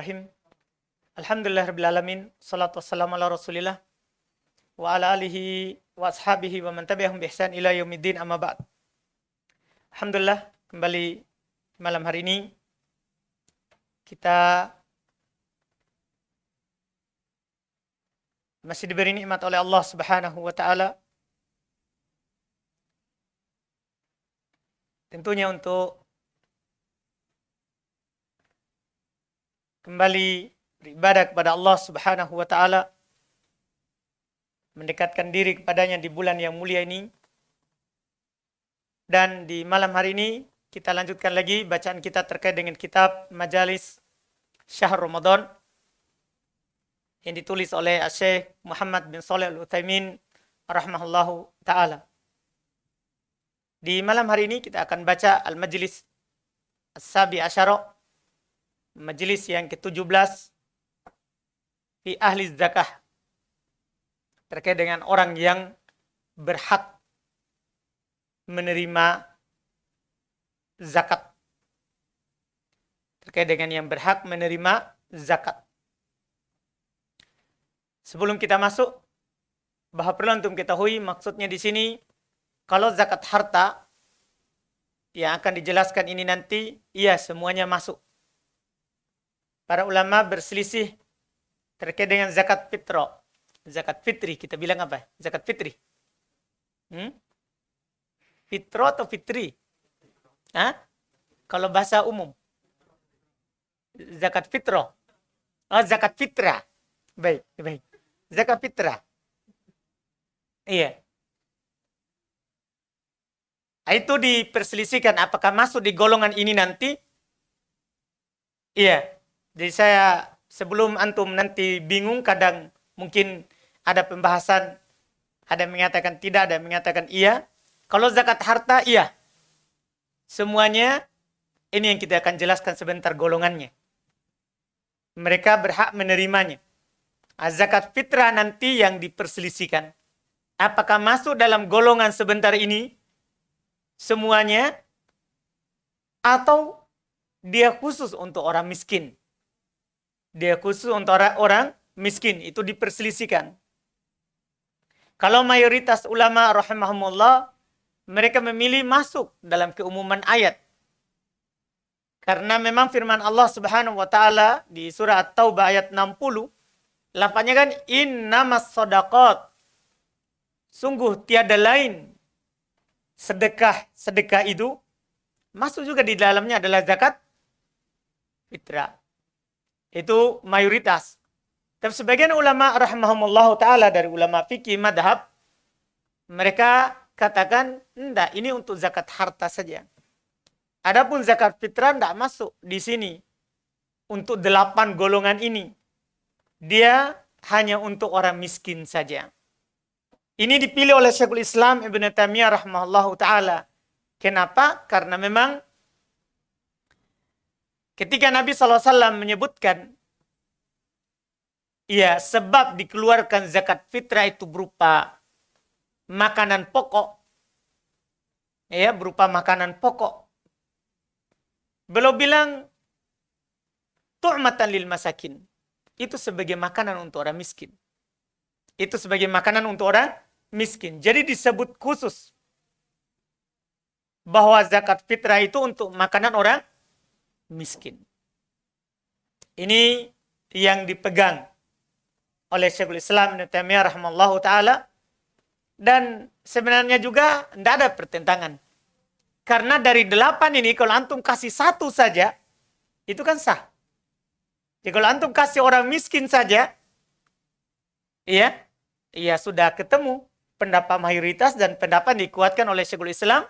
Bismillahirrahmanirrahim. Alhamdulillahirrabbilalamin. Salatu wassalamu ala rasulillah. Wa ala alihi wa ashabihi wa man tabi'ahum bi ihsan ila yaumiddin amma ba'd. Alhamdulillah, kembali malam hari ini kita masih diberi nikmat oleh Allah Subhanahu wa taala. Tentunya untuk kembali beribadah kepada Allah Subhanahu wa taala, mendekatkan diri kepadanya di bulan yang mulia ini. Dan di malam hari ini kita lanjutkan lagi bacaan kita terkait dengan kitab Majalis Syahr Ramadan yang ditulis oleh Syekh Muhammad bin Shalih Al-Utsaimin rahimahullahu taala. Di malam hari ini kita akan baca Al-Majlis As-Sabi Asyara, majelis yang ke-17 fi ahli zakah, terkait dengan orang yang berhak menerima zakat. Terkait dengan yang berhak menerima zakat. Sebelum kita masuk, bahwa perlu untuk ketahui maksudnya di sini, kalau zakat harta yang akan dijelaskan ini nanti, iya semuanya masuk. Para ulama berselisih terkait dengan zakat fitrah. Zakat fitri, kita bilang apa? Zakat fitri. Fitrah atau fitri? Hah? Kalau bahasa umum. Zakat fitrah. Oh, zakat fitrah. Baik. Zakat fitrah. Iya. Itu diperselisihkan apakah masuk di golongan ini nanti? Iya. Jadi saya sebelum antum nanti bingung, kadang mungkin ada pembahasan, ada yang mengatakan tidak, ada yang mengatakan iya. Kalau zakat harta, iya. Semuanya ini yang kita akan jelaskan sebentar golongannya. Mereka berhak menerimanya. Zakat fitrah nanti yang diperselisihkan. Apakah masuk dalam golongan sebentar ini semuanya, atau dia khusus untuk orang miskin? Dia khusus untuk orang miskin, itu diperselisihkan. Kalau mayoritas ulama rahimahumullah, mereka memilih masuk dalam keumuman ayat. Karena memang firman Allah Subhanahu wa taala di surah At-Taubah ayat 60, lafaznya kan innamas shadaqat. Sungguh tiada lain sedekah itu masuk juga di dalamnya adalah zakat fitrah. Itu mayoritas. Tapi sebagian ulama rahimahumullah ta'ala dari ulama fikih madhab, mereka katakan, enggak, ini untuk zakat harta saja. Adapun zakat fitrah enggak masuk di sini. Untuk 8 golongan ini. Dia hanya untuk orang miskin saja. Ini dipilih oleh Syekhul Islam Ibn Taimiyah rahimahullah ta'ala. Kenapa? Karena memang ketika Nabi SAW menyebutkan, ya sebab dikeluarkan zakat fitrah itu berupa makanan pokok. Ya, berupa makanan pokok. Beliau bilang, tu'matan lil masakin. Itu sebagai makanan untuk orang miskin. Itu sebagai makanan untuk orang miskin. Jadi disebut khusus bahwa zakat fitrah itu untuk makanan orang miskin. Ini yang dipegang oleh Syekhul Islam Ibnu Taimiyah rahimahullahu taala, dan sebenarnya juga tidak ada pertentangan. Karena dari 8 ini kalau antum kasih 1 saja itu kan sah. Jadi kalau antum kasih orang miskin saja, iya sudah ketemu pendapat mayoritas dan pendapat dikuatkan oleh Syekhul Islam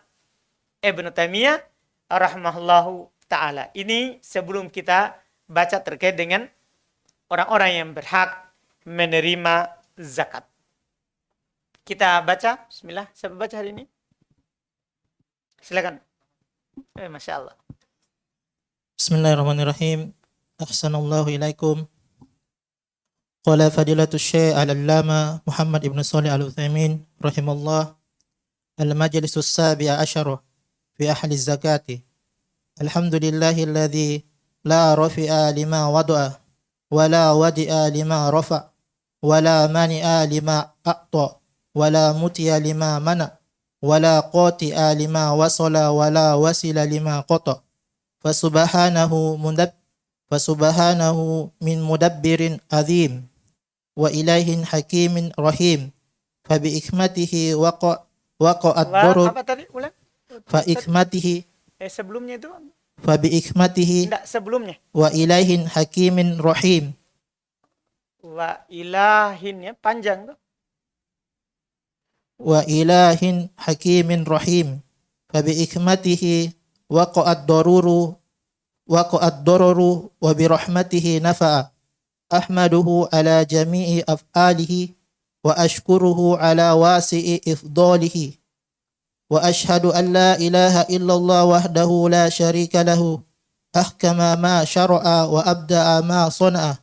Ibnu Taimiyah rahimahullahu ta'ala. Ini sebelum kita baca terkait dengan orang-orang yang berhak menerima zakat. Kita baca, bismillah. Siapa baca hari ini? Silakan. Masya Allah. Bismillahirrahmanirrahim. Ahsanallahu ilaikum. Qala fadilatul syekh al-allama Muhammad ibn Shalih al-Utsaimin rahimallah, al-majlisus sabi'a asyara fi ahli zakati. Alhamdulillahilladzi la rafi'a lima wada'a ولا ودئ لما رفع ولا مانع لما أعطى ولا مطيع لما منع ولا قاطع لما وصل ولا وصل لما قطع فسبحانه من مدبر عظيم وإله حكيم رحيم فبحكمته وقع الضرر Apa tadi? Ulang. فحكمته Sebelumnya itu? فبحكمته Enggak, sebelumnya. وإله حكيم رحيم Wa ilahin, ya, panjang tuh. وإله حكيم رحيم فبحكمته وقع الضرر وبرحمته نفع أحمده على جميع أفعاله وأشكره على واسع إفضاله وأشهد أن لا إله إلا الله وحده لا شريك له أحكم ما شرع وأبدع ما صنع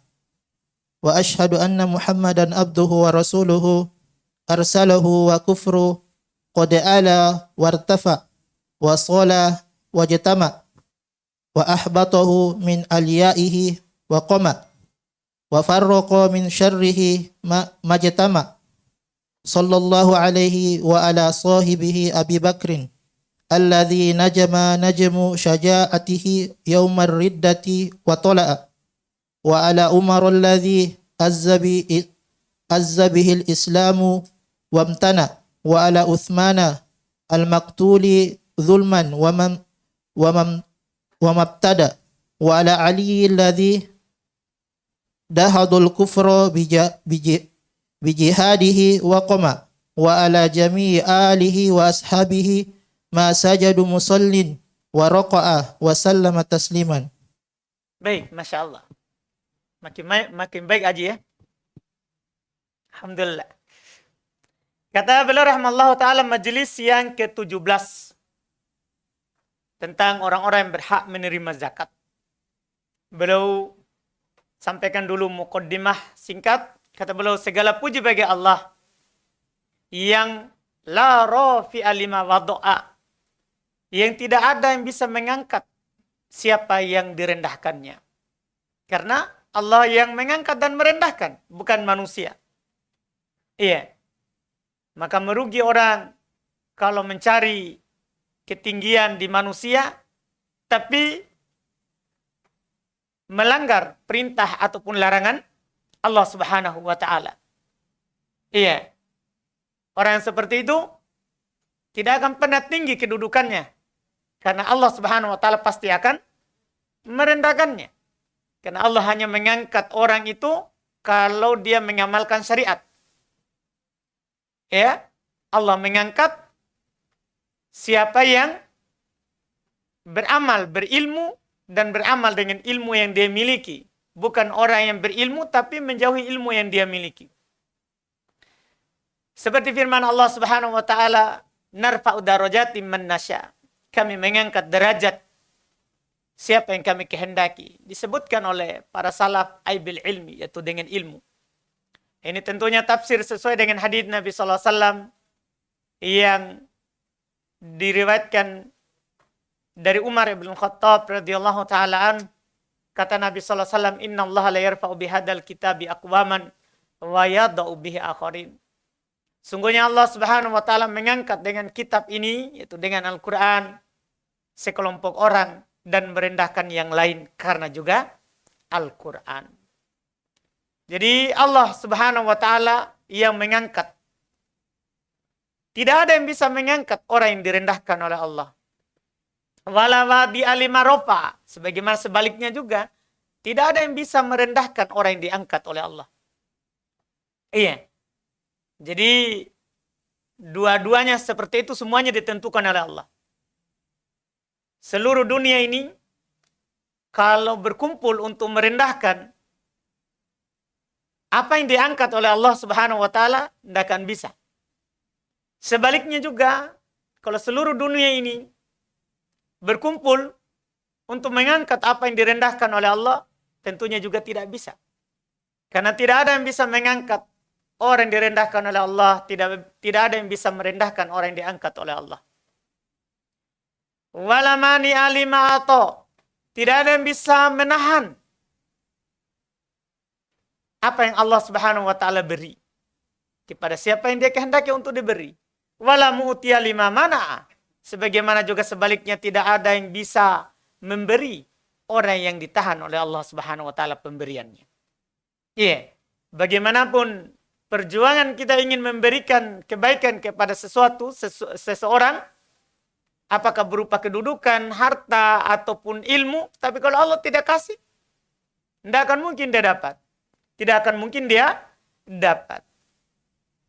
وأشهد أن محمدا عبده ورسوله أرسله وكفر قد ألا وارتفع وصلى واجتمع وأحبطه من أليائه وقمع وفرق من شره ما اجتمع صلى الله عليه وعلى صاحبه أبي بكر الذي نجم شجاعته يوم الردة وطلع وعلى عمر الذي عز به الإسلام وامتنع وعلى عثمان المقتول ظلما وما ابتدى وعلى علي الذي دهض الكفر بجهاده وقمع وعلى جميع آله وأصحابه ما سجد مصل ورقع وسلم تسليما. Baik, Masya Allah. Makin baik Aji, ya. Alhamdulillah. Kata beliau rahimahullah ta'ala, majelis yang ke-17 tentang orang-orang yang berhak menerima zakat. Beliau sampaikan dulu muqaddimah singkat. Kata beliau, segala puji bagi Allah yang la rafi'a lima wadu'a, yang tidak ada yang bisa mengangkat siapa yang direndahkannya. Karena Allah yang mengangkat dan merendahkan, bukan manusia. Iya. Maka merugi orang kalau mencari ketinggian di manusia, tapi melanggar perintah ataupun larangan Allah Subhanahu wa ta'ala. Iya. Orang yang seperti itu tidak akan pernah tinggi kedudukannya. Karena Allah Subhanahu wa ta'ala pasti akan merendahkannya. Karena Allah hanya mengangkat orang itu kalau dia mengamalkan syariat. Ya, Allah mengangkat siapa yang beramal, berilmu, dan beramal dengan ilmu yang dia miliki. Bukan orang yang berilmu, tapi menjauhi ilmu yang dia miliki. Seperti firman Allah Subhanahu wa ta'ala, narfa'u darajati man nasya. Kami mengangkat derajat siapa yang kami kehendaki. Disebutkan oleh para salaf aibil ilmi, yaitu dengan ilmu. Ini tentunya tafsir sesuai dengan hadis Nabi SAW yang diriwayatkan dari Umar bin Khattab radhiyallahu ta'ala an. Kata Nabi SAW, Inna Allah la yarfa'u bihadal kitabi aqwaman wa yada'u bihi akharin. Sungguhnya Allah Subhanahu wa ta'ala mengangkat dengan kitab ini, yaitu dengan Al-Quran, sekelompok orang dan merendahkan yang lain karena juga Al-Quran. Jadi Allah Subhanahu wa ta'ala yang mengangkat. Tidak ada yang bisa mengangkat orang yang direndahkan oleh Allah. Walawadi alimarofa. Sebagaimana sebaliknya juga. Tidak ada yang bisa merendahkan orang yang diangkat oleh Allah. Iya. Jadi dua-duanya seperti itu, semuanya ditentukan oleh Allah. Seluruh dunia ini kalau berkumpul untuk merendahkan apa yang diangkat oleh Allah Subhanahu wa ta'ala, tidak akan bisa. Sebaliknya juga, kalau seluruh dunia ini berkumpul untuk mengangkat apa yang direndahkan oleh Allah, tentunya juga tidak bisa. Karena tidak ada yang bisa mengangkat orang yang direndahkan oleh Allah, tidak ada yang bisa merendahkan orang yang diangkat oleh Allah. Walamani alima ato, tidak ada yang bisa menahan apa yang Allah Subhanahu wa taala beri kepada siapa yang dia kehendaki untuk diberi. Wala mu'tiya lima mana'a. Sebagaimana juga sebaliknya tidak ada yang bisa memberi orang yang ditahan oleh Allah Subhanahu wa taala pemberiannya. Iya. Bagaimanapun perjuangan kita ingin memberikan kebaikan kepada seseorang, apakah berupa kedudukan, harta, ataupun ilmu, tapi kalau Allah tidak kasih, tidak akan mungkin dia dapat. Tidak akan mungkin dia dapat.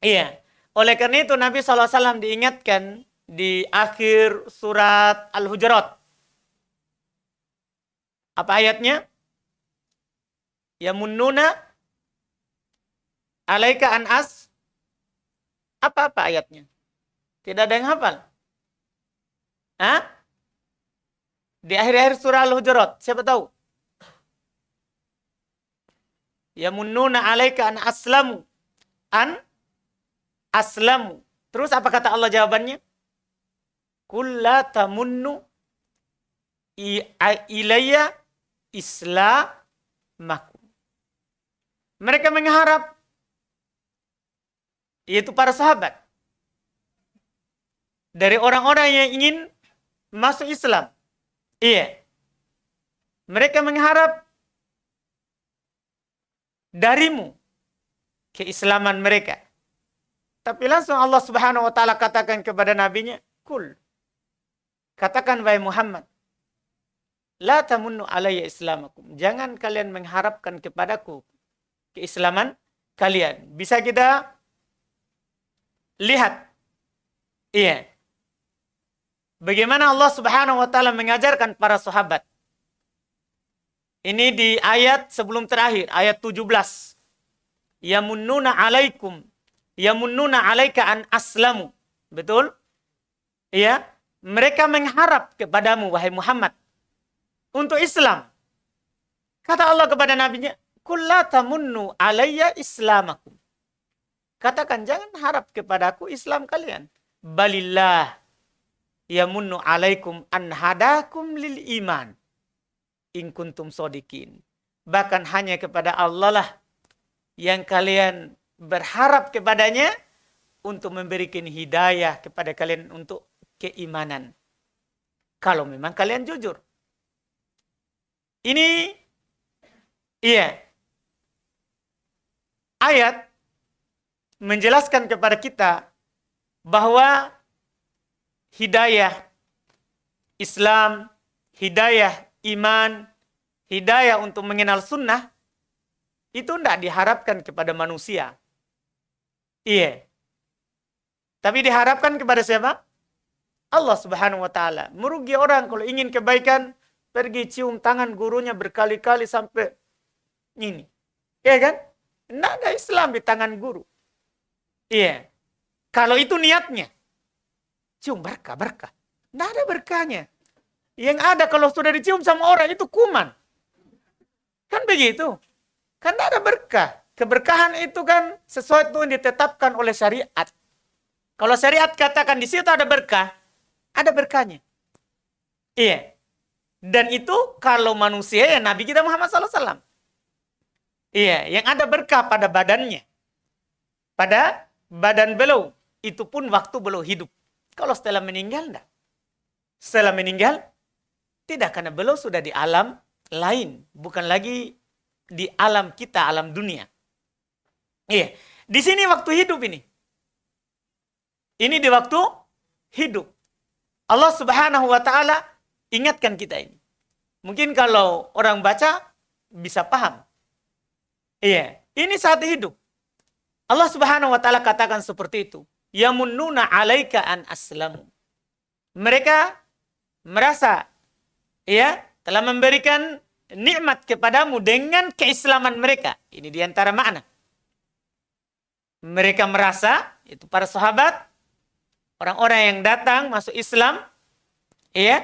Iya. Oleh karena itu Nabi SAW diingatkan di akhir surat Al-Hujurat. Apa ayatnya? Yamunnuna alaika an as. Apa ayatnya? Tidak ada yang hafal. Hah? Di akhir-akhir surah Al-Hujurat. Siapa tahu? Yamunnuna alaika an aslamu. An aslamu. Terus apa kata Allah jawabannya? Qul la tamunnu ilayya islamakum. Mereka mengharap, yaitu para sahabat, dari orang-orang yang ingin masuk Islam. Iya. Mereka mengharap darimu keislaman mereka. Tapi langsung Allah Subhanahu wa taala katakan kepada nabinya, "Kul." Katakan wahai Muhammad, "La tamunnu alayya islamakum." Jangan kalian mengharapkan kepadaku keislaman kalian. Bisa kita lihat, iya, bagaimana Allah Subhanahu wa taala mengajarkan para sahabat. Ini di ayat sebelum terakhir, ayat 17. Yamunnuna alaikum, yamunnuna alaika an aslamu. Betul? Iya, mereka mengharap kepadamu wahai Muhammad untuk Islam. Kata Allah kepada nabinya, "Qul la tamunnu alayya islamakum." Katakan, jangan harap kepadaku Islam kalian. Balillah yamunnu alaikum an hadakum lil iman in kuntum shodiqin. Bahkan hanya kepada Allah lah yang kalian berharap kepadanya untuk memberikan hidayah kepada kalian untuk keimanan. Kalau memang kalian jujur. Ini, iya, ayat menjelaskan kepada kita bahwa hidayah Islam, hidayah iman, hidayah untuk mengenal sunnah, itu tidak diharapkan kepada manusia. Iya. Tapi diharapkan kepada siapa? Allah Subhanahu wa taala. Merugi orang kalau ingin kebaikan, pergi cium tangan gurunya berkali-kali sampai ini. Iya kan? Tidak ada Islam di tangan guru. Iya. Kalau itu niatnya, cium berkah. Tidak ada berkahnya. Yang ada kalau sudah dicium sama orang itu kuman. Kan begitu. Kan tidak ada berkah. Keberkahan itu kan sesuatu yang ditetapkan oleh syariat. Kalau syariat katakan di situ ada berkah, ada berkahnya. Iya. Dan itu kalau manusia ya Nabi kita Muhammad SAW. Iya, yang ada berkah pada badannya. Pada badan beliau. Itu pun waktu beliau hidup. Kalau setelah meninggal, enggak. Setelah meninggal, tidak. Karena beliau sudah di alam lain. Bukan lagi di alam kita, alam dunia. Iya. Di sini waktu hidup ini. Ini di waktu hidup. Allah Subhanahu wa taala ingatkan kita ini. Mungkin kalau orang baca bisa paham. Iya, ini saat hidup. Allah Subhanahu wa taala katakan seperti itu. Yamunnuna 'alaika an aslamu. Mereka merasa ya telah memberikan nikmat kepadamu dengan keislaman mereka. Ini diantara makna. Mereka merasa, itu para sahabat, orang-orang yang datang masuk Islam, ya,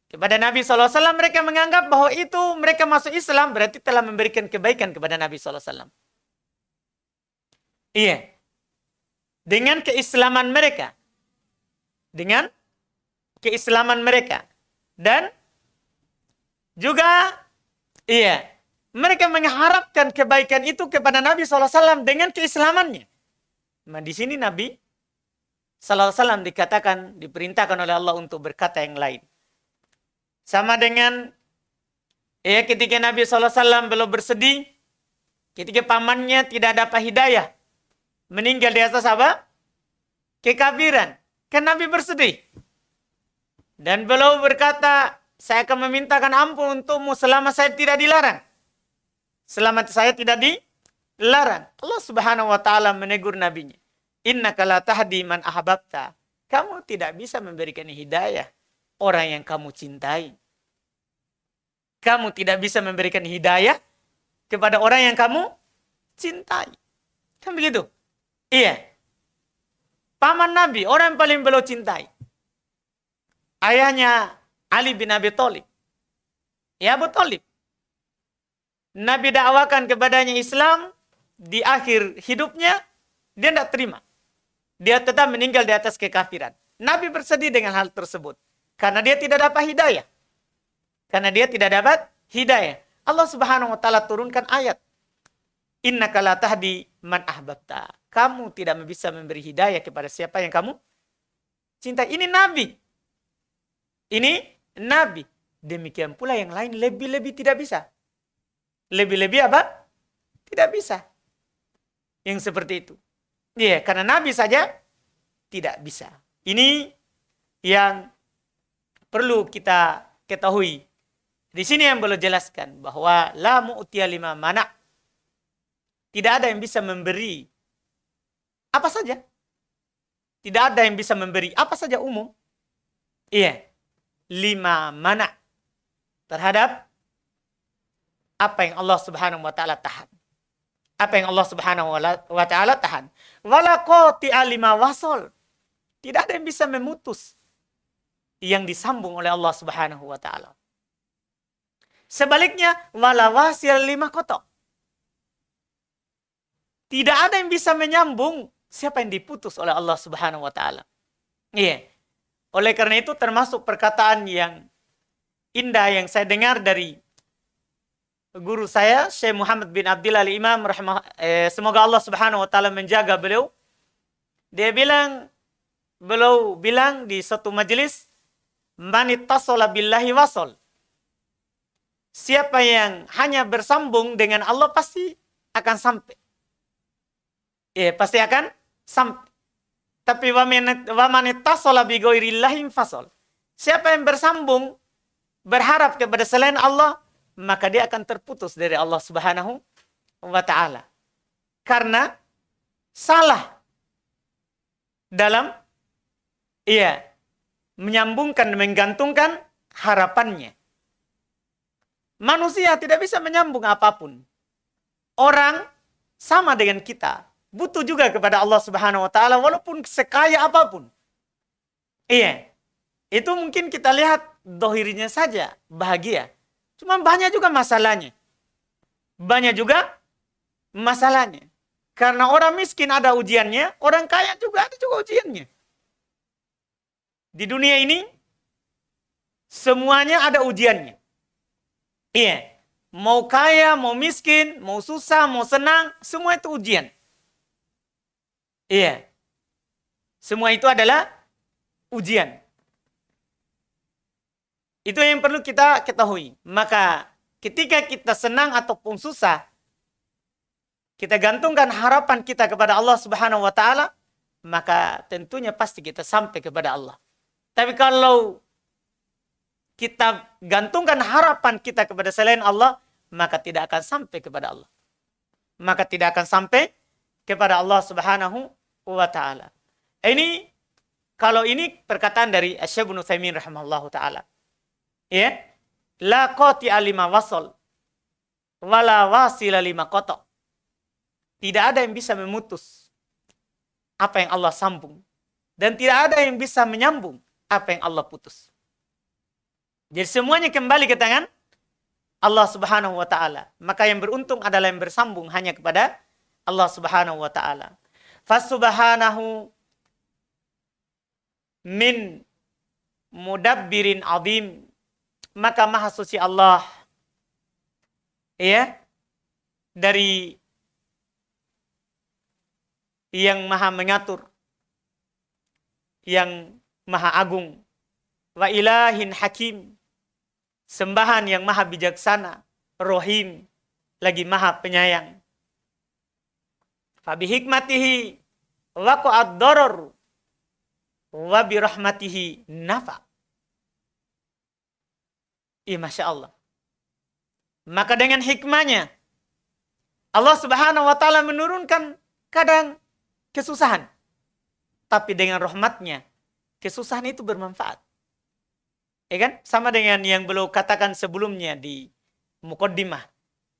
kepada Nabi SAW, mereka menganggap bahwa itu mereka masuk Islam berarti telah memberikan kebaikan kepada Nabi SAW. Iya. Dengan keislaman mereka. Dengan keislaman mereka. Dan juga, iya, Mereka mengharapkan kebaikan itu kepada Nabi SAW dengan keislamannya. Nah, di sini Nabi SAW dikatakan, diperintahkan oleh Allah untuk berkata yang lain. Sama dengan ketika Nabi SAW belum bersedih, ketika pamannya tidak dapat hidayah, meninggal di atas apa? Kekafiran. Kan Nabi bersedih. Dan beliau berkata, saya akan memintakan ampun untukmu selama saya tidak dilarang. Selama saya tidak dilarang. Allah Subhanahu wa taala menegur nabinya. Innaka la tahdi man ahbabta. Kamu tidak bisa memberikan hidayah orang yang kamu cintai. Kamu tidak bisa memberikan hidayah kepada orang yang kamu cintai. Kan begitu? Iya. Paman Nabi, orang yang paling beliau cintai. Ayahnya Ali bin Abi Thalib. Ya Abu Thalib. Nabi dakwakan kepadanya Islam, di akhir hidupnya, dia tidak terima. Dia tetap meninggal di atas kekafiran. Nabi bersedih dengan hal tersebut. Karena dia tidak dapat hidayah. Karena dia tidak dapat hidayah. Allah Subhanahu wa taala turunkan ayat. Innaka la tahdi man ahbabta. Kamu tidak bisa memberi hidayah kepada siapa yang kamu cintai. Ini Nabi. Ini Nabi. Demikian pula yang lain lebih-lebih tidak bisa. Lebih-lebih apa? Tidak bisa. Yang seperti itu. Iya, karena Nabi saja tidak bisa. Ini yang perlu kita ketahui. Di sini yang belum jelaskan bahwa la mu'tiya lima mana. Tidak ada yang bisa memberi apa saja. Tidak ada yang bisa memberi apa saja umum. Iya. Lima mana terhadap apa yang Allah Subhanahu wa taala tahan. Apa yang Allah Subhanahu wa taala tahan. Wala qati'a lima wasol. Tidak ada yang bisa memutus yang disambung oleh Allah Subhanahu wa taala. Sebaliknya, wala wasil lima kotok. Tidak ada yang bisa menyambung siapa yang diputus oleh Allah Subhanahu wa taala. Iya. Oleh karena itu termasuk perkataan yang indah yang saya dengar dari guru saya, Syekh Muhammad bin Abdillah al-Imam, semoga Allah Subhanahu wa taala menjaga beliau. Beliau bilang di suatu majelis, man ittasala billahi wasal. Siapa yang hanya bersambung dengan Allah pasti akan sampai. Pasti akan sampai. Tapi wa man ittasala bi ghairillahi fasal. Siapa yang bersambung berharap kepada selain Allah, maka dia akan terputus dari Allah Subhanahu wa taala. Karena salah dalam menyambungkan, menggantungkan harapannya. Manusia tidak bisa menyambung apapun. Orang sama dengan kita, butuh juga kepada Allah Subhanahu wa taala walaupun sekaya apapun. Itu mungkin kita lihat dohirnya saja bahagia. Cuma banyak juga masalahnya. Banyak juga masalahnya. Karena orang miskin ada ujiannya, orang kaya juga ada juga ujiannya. Di dunia ini, semuanya ada ujiannya. Mau kaya, mau miskin, mau susah, mau senang, semua itu ujian. Semua itu adalah ujian. Itu yang perlu kita ketahui. Maka ketika kita senang ataupun susah, kita gantungkan harapan kita kepada Allah Subhanahu wa taala, maka tentunya pasti kita sampai kepada Allah. Tapi kalau kita gantungkan harapan kita kepada selain Allah, maka tidak akan sampai kepada Allah. Maka tidak akan sampai kepada Allah Subhanahu wa taala. Kalau ini perkataan dari Syekh Ibnu Utsaimin rahimahullahu taala. La qati'a lima wasal wala wasila lima qata'. Tidak ada yang bisa memutus apa yang Allah sambung, dan tidak ada yang bisa menyambung apa yang Allah putus. Jadi semuanya kembali ke tangan Allah Subhanahu wa taala. Maka yang beruntung adalah yang bersambung hanya kepada Allah Subhanahu wa taala. Fasubhanahu min mudabbirin azim. Maka maha suci Allah dari yang maha mengatur, yang maha agung. Wa ilahin hakim, sembahan yang maha bijaksana, rohim, lagi maha penyayang. Fabi hikmatihi waqa'ad darar wa bi rahmatihi nafa. Masya Allah. Maka dengan hikmahnya Allah Subhanahu wa taala menurunkan kadang kesusahan. Tapi dengan rahmatnya kesusahan itu bermanfaat. Ya kan? Sama dengan yang beliau katakan sebelumnya di mukaddimah.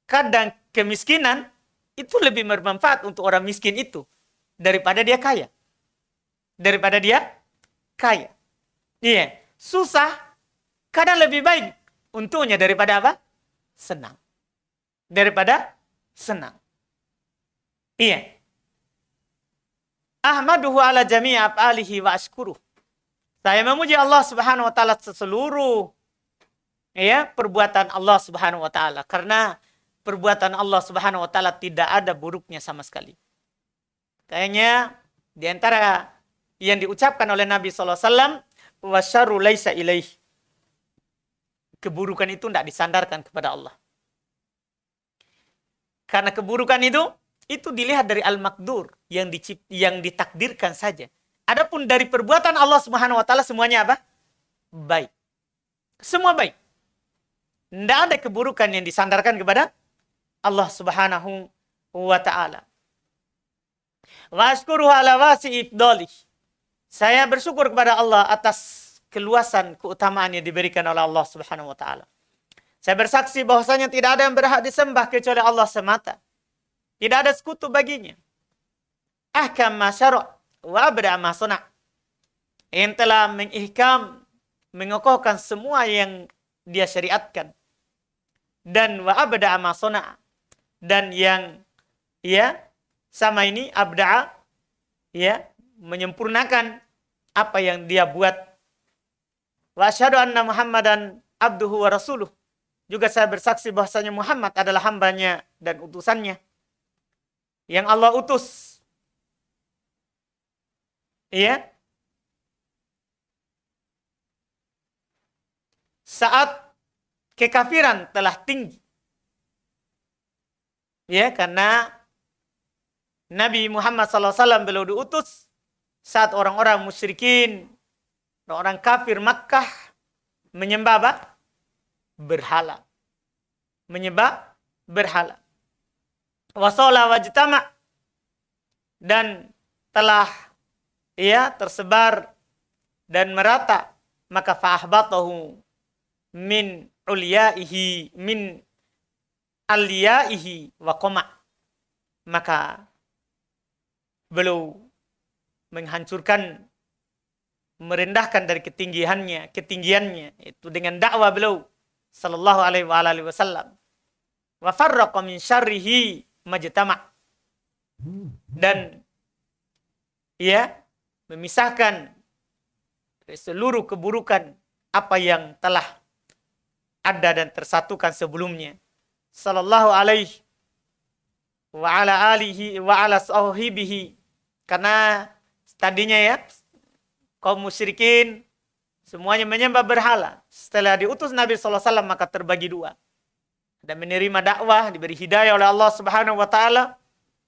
Kadang kemiskinan itu lebih bermanfaat untuk orang miskin itu daripada dia kaya. Daripada dia kaya. Iya, susah kadang lebih baik untungnya daripada apa? Senang. Daripada senang. Iya. Ahmaduhu ala jami'i af'alihi wa ashkuruh. Saya memuji Allah Subhanahu wa taala seluruh perbuatan Allah Subhanahu wa taala, karena perbuatan Allah Subhanahu wa taala tidak ada buruknya sama sekali. Kayaknya di antara yang diucapkan oleh Nabi sallallahu alaihi wasallam, wa syarru laisa ilaih. Keburukan itu tidak disandarkan kepada Allah. Karena keburukan itu dilihat dari al-maqdur, yang ditakdirkan saja. Adapun dari perbuatan Allah Subhanahu wa taala semuanya apa? Baik. Semua baik. Tidak ada keburukan yang disandarkan kepada Allah Subhanahu wa taala. Wa ashkuruhu ala wasi'i ifdalih. Saya bersyukur kepada Allah atas keluasan keutamaan yang diberikan oleh Allah Subhanahu wa taala. Saya bersaksi bahwasanya tidak ada yang berhak disembah kecuali Allah semata. Tidak ada sekutu baginya. Ahkam ma syara' wa abda' ma sana'. Yang telah mengihkam, mengokohkan semua yang dia syariatkan. Dan wa abda' ma sana'. Dan yang sama ini abda' menyempurnakan apa yang dia buat. Wa asyhadu anna Muhammadan abduhu wa rasuluh. Juga saya bersaksi bahwasanya Muhammad adalah hambanya dan utusannya yang Allah utus. Saat kekafiran telah tinggi. Karena Nabi Muhammad SAW beliau diutus saat orang-orang musyrikin, orang kafir Makkah menyembah apa? Berhala. Menyembah berhala. Wasala wajtama, dan telah tersebar dan merata, maka fa'ahbatahu min ulyaihi min aliyaihi wa qama, maka beliau menghancurkan, merendahkan dari ketinggiannya itu dengan dakwah beliau sallallahu alaihi wasallam. Wa farraqa min syarrihi majtama, dan memisahkan dari seluruh keburukan apa yang telah ada dan tersatukan sebelumnya. Sallallahu alaihi wa ala alihi wa ala sahbihi. Karena tadinya kaum musyrikin semuanya menyembah berhala. Setelah diutus Nabi SAW maka terbagi dua. Ada menerima dakwah, diberi hidayah oleh Allah Subhanahu wa taala,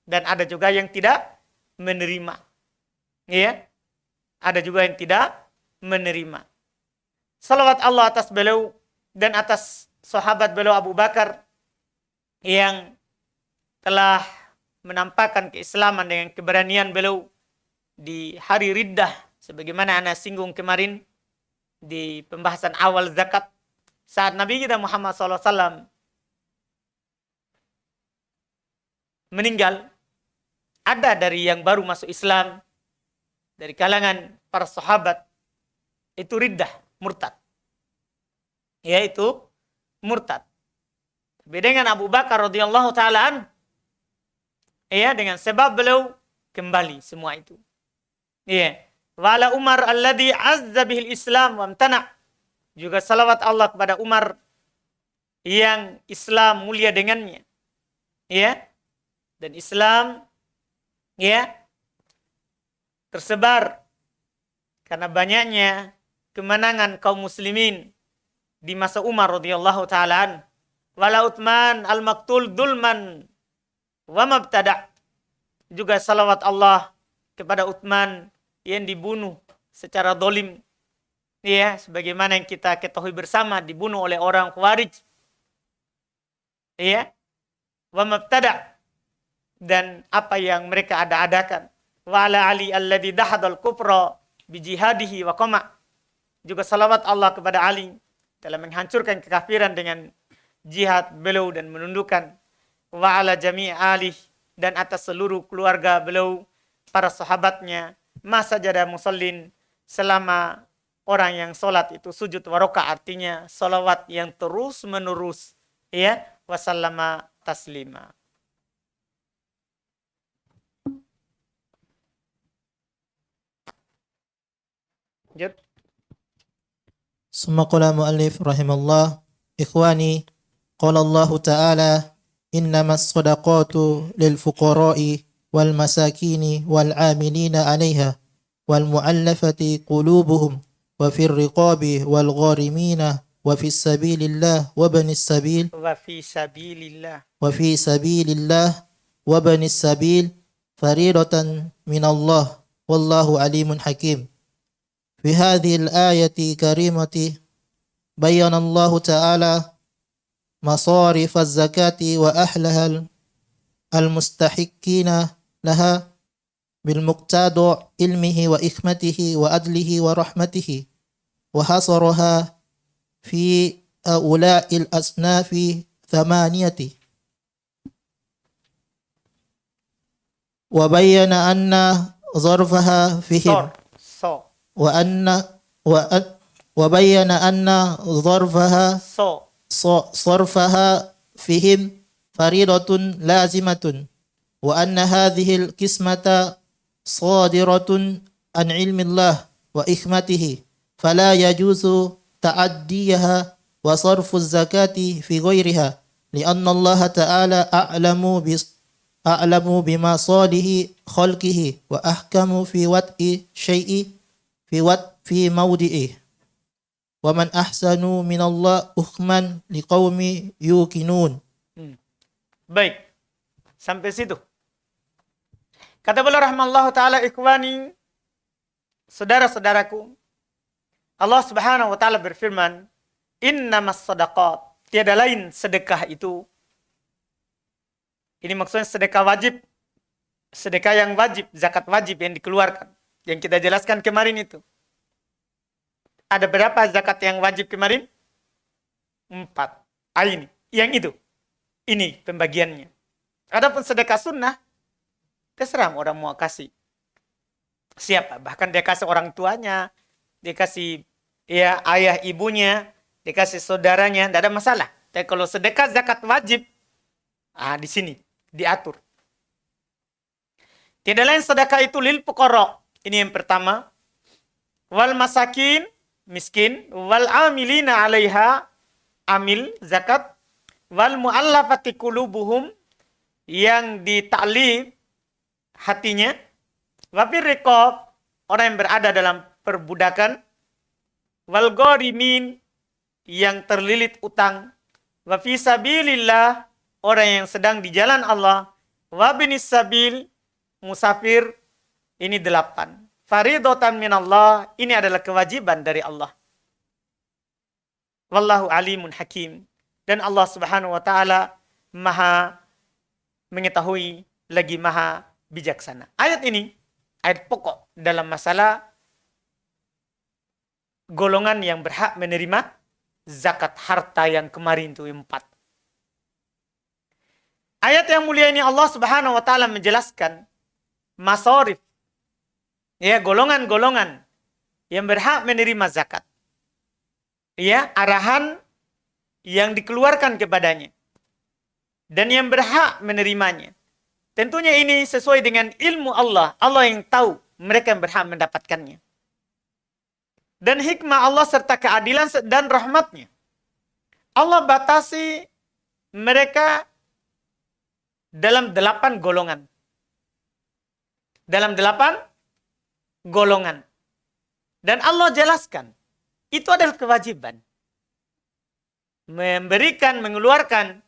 dan ada juga yang tidak menerima. Ada juga yang tidak menerima. Salawat Allah atas beliau dan atas sahabat beliau Abu Bakar yang telah menampakkan keislaman dengan keberanian beliau di hari riddah, sebagaimana ana singgung kemarin di pembahasan awal zakat, saat Nabi kita Muhammad SAW meninggal, ada dari yang baru masuk Islam dari kalangan para sahabat itu riddah, murtad. Yaitu murtad. Beda dengan Abu Bakar radhiyallahu taala dengan sebab beliau kembali semua itu. Wala Umar alladhi azza bihil Islam wa amtana. Juga salawat Allah kepada Umar yang Islam mulia dengannya. ya, dan Islam, ya, tersebar karena banyaknya kemenangan kaum muslimin di masa Umar radhiyallahu taala. Wala Utsman al-maqtul dulman wa mabtada'. Juga salawat Allah kepada Utsman yang dibunuh secara dolim. Ya, sebagaimana yang kita ketahui bersama, dibunuh oleh orang Khawarij. Ya, wa mabtada', dan apa yang mereka ada-adakan. Wa ala Ali alladhi dahadal kufra bi jihadihi wa qama'. Juga salawat Allah kepada Ali dalam menghancurkan kekafiran dengan jihad beliau dan menundukkan. Wa ala jami' alih, dan atas seluruh keluarga beliau, para sahabatnya, masa jada musallin, selama orang yang sholat itu sujud waroka, artinya salawat yang terus menerus, ya, wasallama taslima. Lanjut. ثم قال المؤلف رحمه الله: إخواني، قال الله تعالى: إنما الصدقات للفقراء والمساكين والعاملين عليها والمؤلفة قلوبهم وفي الرقاب والغارمين وفي سبيل الله وابن السبيل وابن السبيل فريضة من الله والله عليم حكيم. في هذه الآية الكريمة بيّن الله تعالى مصارف الزكاة وأهلها المستحقين لها بالمقتضى علمه وحكمته وعدله ورحمته، وحصرها في هؤلاء الأصناف ثمانية، وبين أن ظرفها فيهم وبين أن صرفها فيهم فريضة لازمة، وأن هذه القسمة صادرة عن علم الله وحكمته، فلا يجوز تعديها وصرف الزكاة في غيرها، لأن الله تعالى أعلم بمصالح خلقه وأحكم في وضع شيء في موضعه، ومن أحسن من الله حكما لقوم يوقنون. Baik, sampai situ. Kata beliau rahimahullah ta'ala, ikhwani, saudara-saudaraku, Allah subhanahu wa ta'ala berfirman, innamas sadaqat, tiada lain sedekah itu. Ini maksudnya sedekah wajib, sedekah yang wajib, zakat wajib yang dikeluarkan, yang kita jelaskan kemarin itu. Ada berapa zakat yang wajib kemarin? 4. Ini, yang itu. Ini pembagiannya. Adapun sedekah sunnah, terserah orang mau kasih siapa. Bahkan dia kasih orang tuanya, dia kasih ya ayah ibunya, dia kasih saudaranya, tidak ada masalah. Tapi kalau sedekah zakat wajib, di sini diatur. Tidak lain sedekah itu lil fuqara. Ini yang pertama. Wal masakin, miskin. Wal amilina alaiha, amil zakat. Wal mu'allafati qulubuhum, yang ditaklif hatinya. Wafir riqab, orang yang berada dalam perbudakan. Wal gharimin, yang terlilit utang. Wa fi sabilillah, orang yang sedang di jalan Allah. Wa binis sabil, musafir. Ini 8. Faridatan minallah, ini adalah kewajiban dari Allah. Wallahu alimun hakim. Dan Allah subhanahu wa ta'ala maha mengetahui, lagi maha bijaksana. Ayat ini, ayat pokok dalam masalah golongan yang berhak menerima zakat harta yang kemarin itu 4. Ayat yang mulia ini Allah subhanahu wa ta'ala menjelaskan masarif, ya, golongan-golongan yang berhak menerima zakat. Ya, arahan yang dikeluarkan kepadanya. Dan yang berhak menerimanya. Tentunya ini sesuai dengan ilmu Allah. Allah yang tahu mereka yang berhak mendapatkannya. Dan hikmah Allah serta keadilan dan rahmatnya. Allah batasi mereka dalam 8 golongan. Dalam 8 golongan. Dan Allah jelaskan, itu adalah kewajiban. Memberikan, mengeluarkan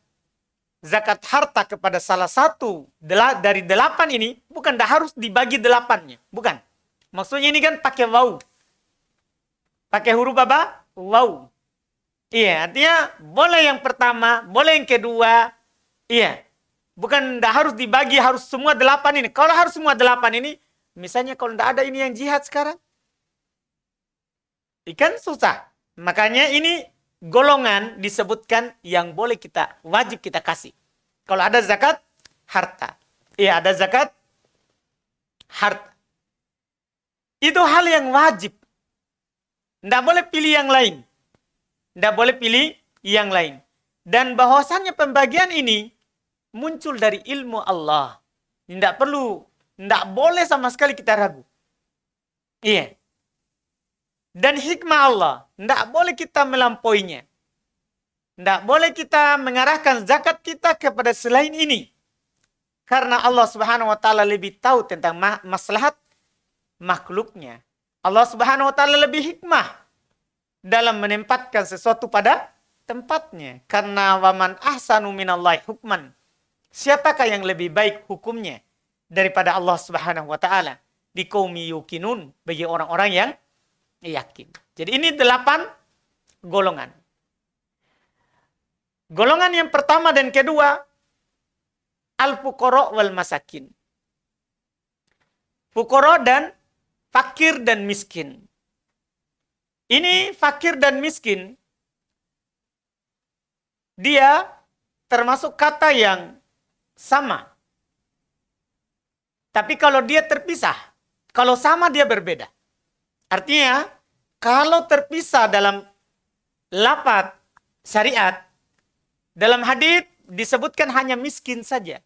zakat harta kepada salah satu dari 8 ini, bukan dah harus dibagi 8-nya. Bukan. Maksudnya ini kan pakai waw. Pakai huruf apa? Waw. Iya, artinya boleh yang pertama, boleh yang kedua. Iya. Bukan dah harus dibagi, harus semua 8 ini. Kalau harus semua 8 ini, misalnya kalau tidak ada ini yang jihad sekarang, ikan susah. Makanya ini golongan disebutkan yang boleh kita, wajib kita kasih. Kalau ada zakat harta. Iya, ada zakat harta. Itu hal yang wajib. Tidak boleh pilih yang lain. Tidak boleh pilih yang lain. Dan bahwasannya pembagian ini muncul dari ilmu Allah. Tidak perlu, tidak boleh sama sekali kita ragu. Iya. Dan hikmah Allah, tidak boleh kita melampauinya. Tidak boleh kita mengarahkan zakat kita kepada selain ini. Karena Allah Subhanahu wa taala lebih tahu tentang maslahat makhluknya. Allah Subhanahu wa taala lebih hikmah dalam menempatkan sesuatu pada tempatnya. Karena waman ahsanu minallahi hukman. Siapakah yang lebih baik hukumnya daripada Allah Subhanahu wa taala? Di qaumi yuqinun, bagi orang-orang yang yakin. Jadi ini 8 golongan. Golongan yang pertama dan kedua, al-fuqara wal masakin. Fuqara dan fakir dan miskin. Ini fakir dan miskin, dia termasuk kata yang sama. Tapi kalau dia terpisah, kalau sama dia berbeda. Artinya, kalau terpisah dalam lafaz syariat, dalam hadits disebutkan hanya miskin saja.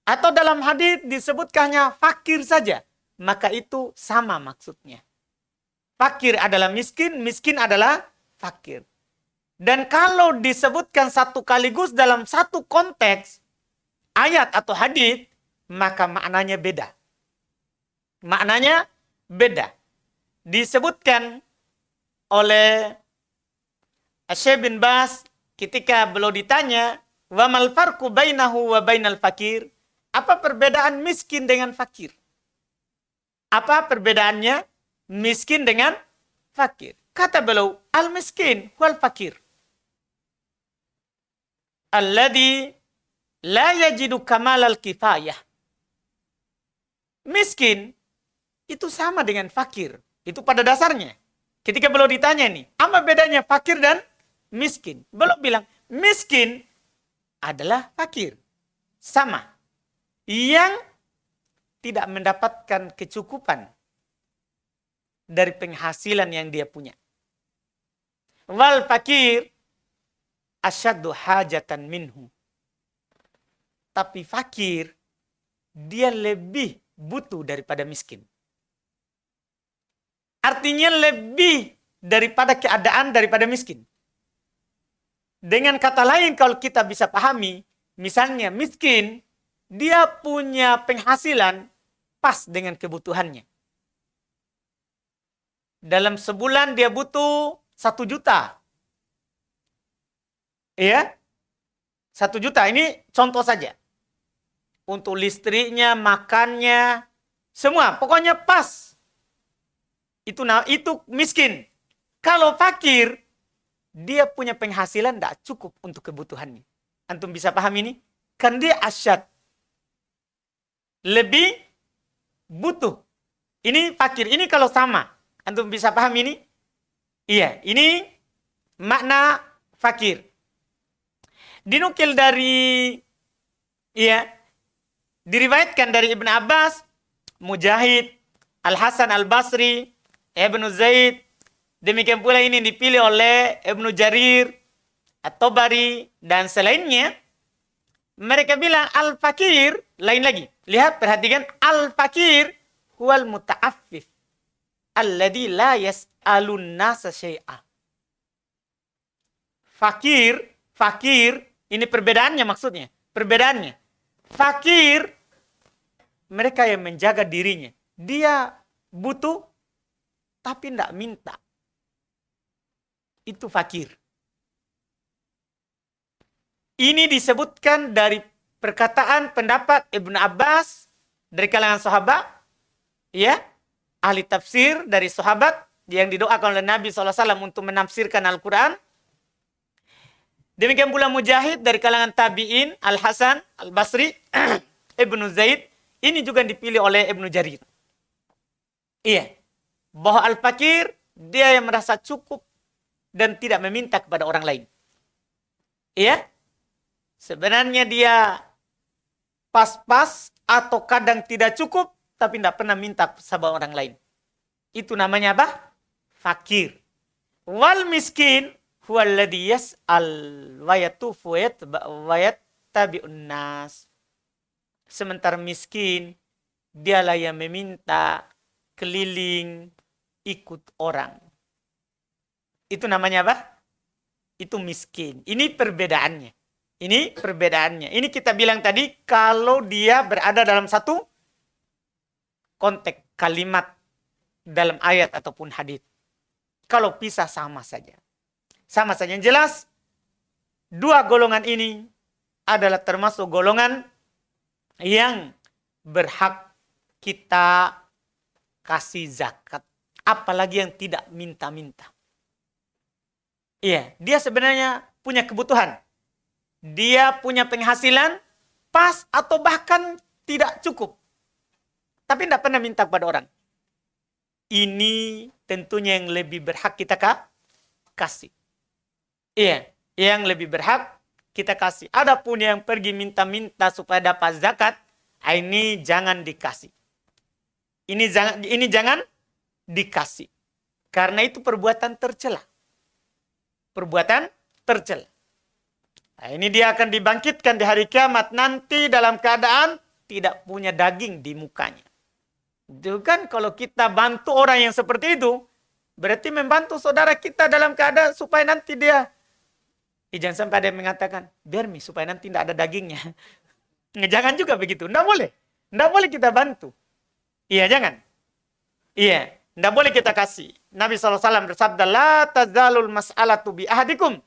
Atau dalam hadits disebutkan hanya fakir saja. Maka itu sama maksudnya. Fakir adalah miskin, miskin adalah fakir. Dan kalau disebutkan satu kaligus dalam satu konteks, ayat atau hadits, maka maknanya beda. Maknanya beda. Disebutkan oleh Syekh bin Baz ketika beliau ditanya, "Wa mal farqu bainahu wa bainal fakir?" Apa perbedaan miskin dengan fakir? Apa perbedaannya miskin dengan fakir? Kata beliau, al-miskin wal fakir alladhi la yajidu kamal al-kifayah. Miskin itu sama dengan fakir. Itu pada dasarnya. Ketika beliau ditanya nih, apa bedanya fakir dan miskin? Beliau bilang, miskin adalah fakir. Sama. Yang tidak mendapatkan kecukupan dari penghasilan yang dia punya. Wal fakir asyaddu hajatan minhu. Tapi fakir, dia lebih butuh daripada miskin. Artinya lebih daripada keadaan daripada miskin. Dengan kata lain kalau kita bisa pahami, misalnya miskin, dia punya penghasilan pas dengan kebutuhannya. Dalam sebulan dia butuh 1 juta. Iya? 1 juta, ini contoh saja. Untuk listriknya, makannya, semua. Pokoknya pas. Itu miskin. Kalau fakir, dia punya penghasilan tidak cukup untuk kebutuhannya. Antum bisa paham ini? Kan dia asyad. Lebih butuh. Ini fakir. Ini kalau sama. Antum bisa paham ini? Iya. Ini makna fakir. Dinukil dari, iya, diriwayatkan dari Ibn Abbas, Mujahid, Al-Hasan Al-Basri, Ibnu Zaid, demikian pula ini dipilih oleh Ibnu Jarir, At-Tabari, dan selainnya. Mereka bilang al-fakir, lain lagi. Lihat, perhatikan, al-fakir huwal muta'affif alladhi la yas'alun nasa syai'a. Fakir, ini perbedaannya maksudnya. Perbedaannya. Fakir, mereka yang menjaga dirinya. Dia butuh, tapi tidak minta. Itu fakir. Ini disebutkan dari perkataan pendapat Ibnu Abbas dari kalangan sahabat, ya, ahli tafsir dari sahabat yang didoakan oleh Nabi SAW untuk menafsirkan Al-Quran. Demikian pula Mujahid dari kalangan tabi'in, Al-Hasan, Al-Basri, Ibnu Zaid. Ini juga dipilih oleh Ibnu Jarir. Iya, bahwa al-fakir dia yang merasa cukup dan tidak meminta kepada orang lain. Iya, sebenarnya dia pas-pas atau kadang tidak cukup, tapi tidak pernah minta sama orang lain. Itu namanya apa? Fakir. Wal miskin huwallazi yas'al wa yatufu wa yattabi'un nas. Sementara miskin, dialah yang meminta, keliling, ikut orang. Itu namanya apa? Itu miskin. Ini perbedaannya. Ini perbedaannya. Ini kita bilang tadi, kalau dia berada dalam satu konteks kalimat dalam ayat ataupun hadis. Kalau pisah sama saja. Sama saja. Yang jelas, dua golongan ini adalah termasuk golongan yang berhak kita kasih zakat. Apalagi yang tidak minta-minta. Iya, dia sebenarnya punya kebutuhan. Dia punya penghasilan pas atau bahkan tidak cukup. Tapi tidak pernah minta kepada orang. Ini tentunya yang lebih berhak kita kasih. Iya, yang lebih berhak kita kasih. Adapun yang pergi minta-minta supaya dapat zakat, ini jangan dikasih. Ini jangan dikasih. Karena itu perbuatan tercela. Perbuatan tercela. Nah, ini dia akan dibangkitkan di hari kiamat nanti dalam keadaan tidak punya daging di mukanya. Itu kan kalau kita bantu orang yang seperti itu, berarti membantu saudara kita dalam keadaan supaya nanti dia, jangan sampai ada yang mengatakan, biar supaya nanti tidak ada dagingnya. Jangan juga begitu, tidak boleh. Tidak boleh kita bantu. Iya, jangan. Iya, tidak boleh kita kasih. Nabi SAW bersabda, la tazalul mas'alatu bi ahadikum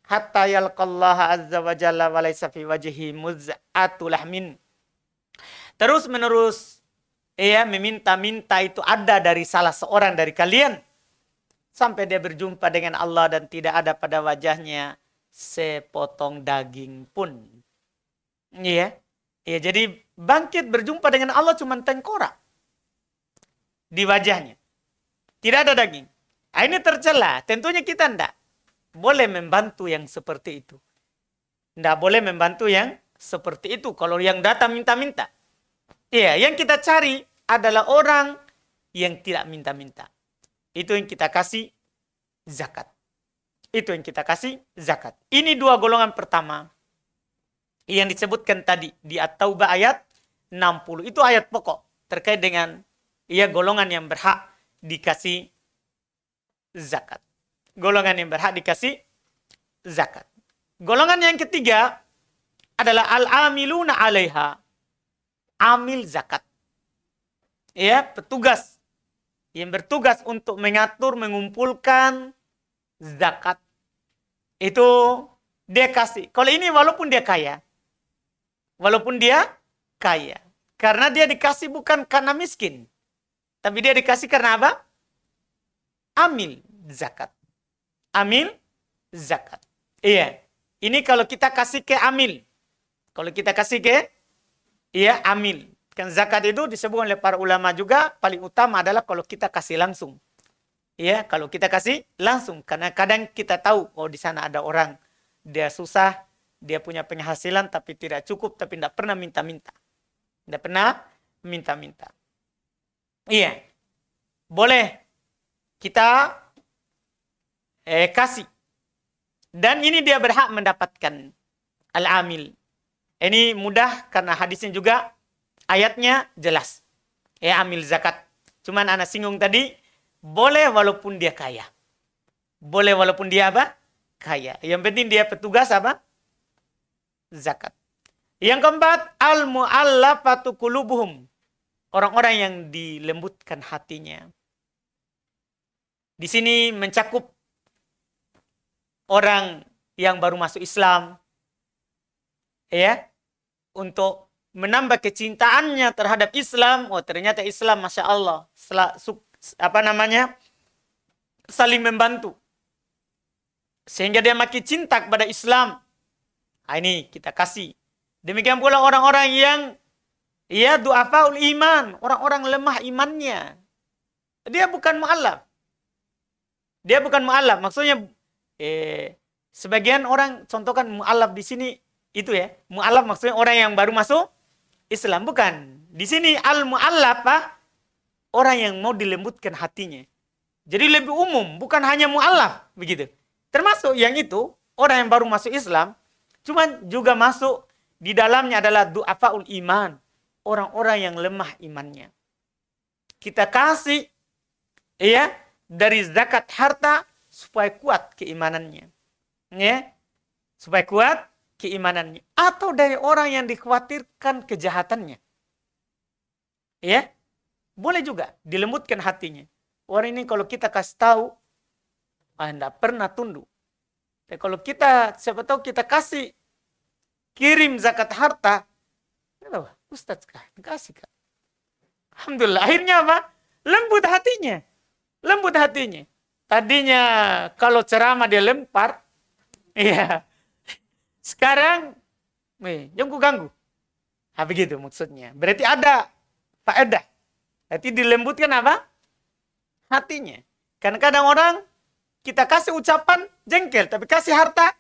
hatta yalqallaha azza wa jalla wa laysa fi wajhi muz'atu lahmin. Terus menerus meminta-minta itu ada dari salah seorang dari kalian sampai dia berjumpa dengan Allah dan tidak ada pada wajahnya sepotong daging pun. Iya. Iya, jadi bangkit berjumpa dengan Allah cuma tengkorak di wajahnya. Tidak ada daging. Nah, ini tercela. Tentunya kita tidak boleh membantu yang seperti itu. Tidak boleh membantu yang seperti itu. Kalau yang datang minta-minta. Iya, yang kita cari adalah orang yang tidak minta-minta. Itu yang kita kasih zakat. Itu yang kita kasih zakat. Ini dua golongan pertama yang disebutkan tadi di At-Taubah ayat 60. Itu ayat pokok terkait dengan golongan yang berhak dikasih zakat. Golongan yang berhak dikasih zakat. Golongan yang ketiga adalah al-amiluna 'alaiha. Amil zakat. Ya, petugas yang bertugas untuk mengatur, mengumpulkan zakat. Itu dia kasih. Kalau ini walaupun dia kaya. Walaupun dia kaya. Karena dia dikasih bukan karena miskin. Tapi dia dikasih karena apa? Amil zakat. Amil zakat. Iya. Ini kalau kita kasih ke amil. Kalau kita kasih ke amil. Kan zakat itu disebut oleh para ulama juga paling utama adalah kalau kita kasih langsung. Ya, kalau kita kasih langsung. Karena kadang kita tahu di sana ada orang dia susah, dia punya penghasilan tapi tidak cukup, tapi tidak pernah minta-minta. Tidak pernah minta-minta. Iya. Boleh kita kasih. Dan ini dia berhak mendapatkan al-amil. Ini mudah karena hadisnya juga ayatnya jelas. Amil zakat. Cuman anak singgung tadi, boleh walaupun dia kaya. Boleh walaupun dia apa? Kaya. Yang penting dia petugas apa? Zakat. Yang keempat, al-mu'allafatu qulubuhum. Orang-orang yang dilembutkan hatinya. Di sini mencakup orang yang baru masuk Islam, ya, untuk menambah kecintaannya terhadap Islam. Oh, ternyata Islam, masya Allah, saling membantu, sehingga dia makin cinta kepada Islam. Nah, ini kita kasih. Demikian pula orang-orang yang du'afaul iman, orang-orang lemah imannya. Dia bukan mu'allaf. Maksudnya sebagian orang contohkan mu'allaf di sini itu ya. Mu'allaf maksudnya orang yang baru masuk Islam, bukan. Di sini al-mu'allaf orang yang mau dilembutkan hatinya. Jadi lebih umum, bukan hanya mu'allaf begitu. Termasuk yang itu orang yang baru masuk Islam, cuman juga masuk di dalamnya adalah du'afaul iman, orang-orang yang lemah imannya. Kita kasih dari zakat harta supaya kuat keimanannya. Ya. Supaya kuat keimanannya. Atau dari orang yang dikhawatirkan kejahatannya. Ya. Boleh juga dilembutkan hatinya. Orang ini kalau kita kasih tahu, tidak pernah tunduk. Dan kalau kita, siapa tahu kita kirim zakat harta, Ustaz kasih Kak. Alhamdulillah, akhirnya apa? Lembut hatinya. Tadinya kalau ceramah dia lempar, sekarang, jangan ganggu. Begitu maksudnya. Berarti ada faedah. Berarti dilembutkan apa? Hatinya. Kadang-kadang orang kita kasih ucapan jengkel, tapi kasih harta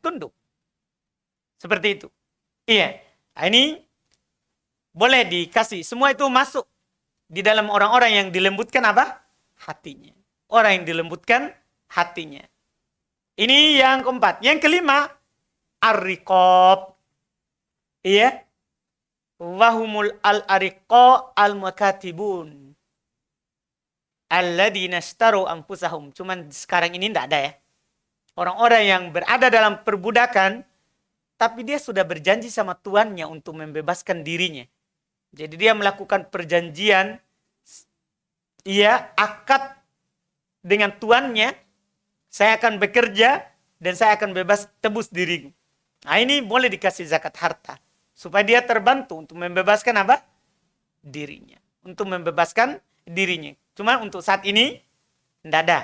tunduk. Seperti itu. Iya. Ini boleh dikasih. Semua itu masuk di dalam orang-orang yang dilembutkan apa? Hatinya. Orang yang dilembutkan hatinya. Ini yang keempat. Yang kelima, ar-riqab. Iya. Wahumul al-ariqa al-makatibun. Alladina ishtaru anfusahum. Cuman sekarang ini tidak ada ya. Orang-orang yang berada dalam perbudakan, tapi dia sudah berjanji sama tuannya untuk membebaskan dirinya. Jadi dia melakukan perjanjian, akad dengan tuannya, saya akan bekerja dan saya akan tebus diriku. Nah, ini boleh dikasih zakat harta. Supaya dia terbantu untuk membebaskan apa? Dirinya. Untuk membebaskan dirinya. Cuma untuk saat ini, tidak ada.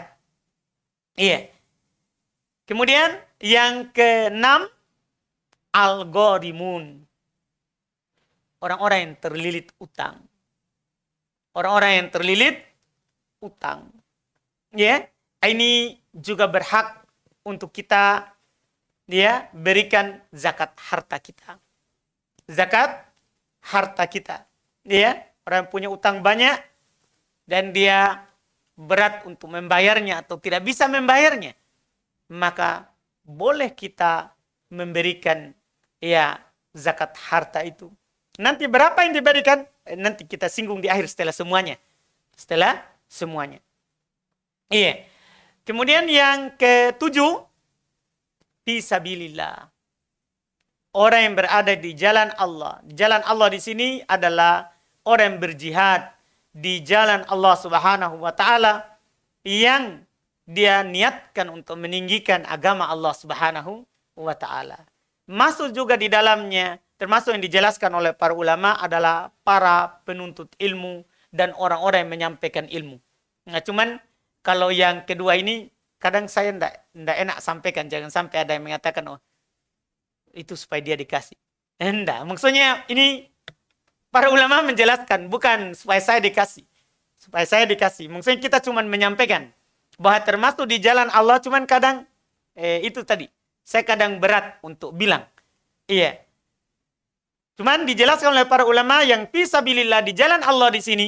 Iya. Kemudian yang keenam, al-gharimun. Orang-orang yang terlilit utang. Orang-orang yang terlilit utang. Ya, ini juga berhak untuk kita berikan zakat harta kita. Zakat harta kita. Ya, orang yang punya utang banyak dan dia berat untuk membayarnya atau tidak bisa membayarnya, maka boleh kita memberikan zakat harta itu. Nanti berapa yang diberikan? Nanti kita singgung di akhir setelah semuanya. Iya. Kemudian yang ketujuh, fisabilillah. Orang yang berada di jalan Allah. Jalan Allah di sini adalah orang yang berjihad di jalan Allah Subhanahu wa taala yang dia niatkan untuk meninggikan agama Allah Subhanahu wa taala. Masuk juga di dalamnya, termasuk yang dijelaskan oleh para ulama adalah para penuntut ilmu dan orang-orang yang menyampaikan ilmu. Nah, cuman kalau yang kedua ini kadang saya enggak enak sampaikan, jangan sampai ada yang mengatakan itu supaya dia dikasih. Enggak, maksudnya ini para ulama menjelaskan bukan supaya saya dikasih. Supaya saya dikasih. Maksudnya kita cuma menyampaikan bahwa termasuk di jalan Allah, cuman kadang itu tadi. Saya kadang berat untuk bilang. Iya. Cuman dijelaskan oleh para ulama yang fisabilillah di jalan Allah di sini